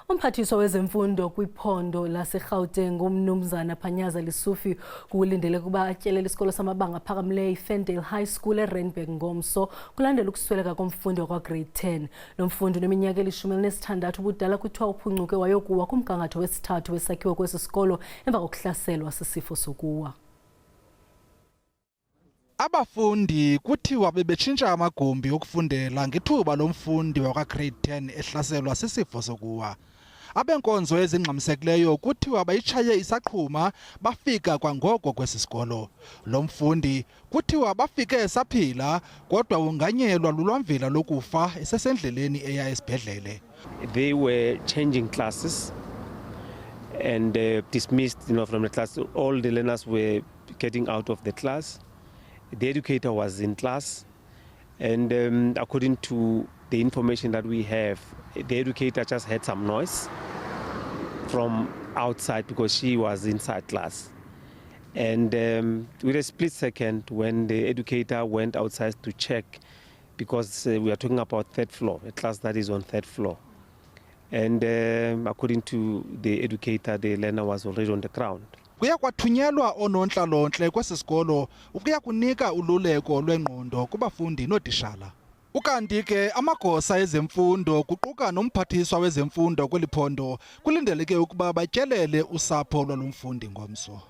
Umphathiswa wezemfundo kwiphondo laseGauteng umnumzana Panyaza Lesufi kulindeleke ukuba atyelele isikolo samabanga aphakamileyo iFerndale High School eRandburg ngomso kulandela ukusweleka komfundi wakwa grade 10. Lomfundi uneminyaka elishumi elinesithandathu ubudala kuthiwa uphuncuke wayokuwa kumgangatho wesithathu wesakhiwo kwesisikolo emva kokuhlaselwa sisifo sokuwa. Abafundi kuthiwa bebetshintsha amagumbi okufundela ngethuba lomfundi wakwa grade 10 ehlaselwa sisifo sokuwa. Abenkonzo ezingxamisekileyo kuthiwa bayitshaye isaqhuma bafika kwangoko kwesisikolo. Lomfundi kuthiwa bafike esaphila kodwa unganyelwa lulwamvila lokufa esesendleleni eya esibhedlele. They were changing classes and dismissed from the class. All the learners were getting out of the class. The educator was in class, and according to the information that we have, the educator just heard some noise from outside because she was inside class. And with a split second, when the educator went outside to check, because we are talking about third floor, a class that is on third floor. And according to the educator, the learner was already on the ground. Kuya kwathunyelwa oonontlalontle kwesisikolo ukuya kunika ululeko lwengqondo kubafundi nootitshala. Ukanti ke amagosa ezemfundo kuquka nomphathiswa wezemfundo kweli phondo kulindeleke ukuba batyelele usapho lwalomfundi ngomso.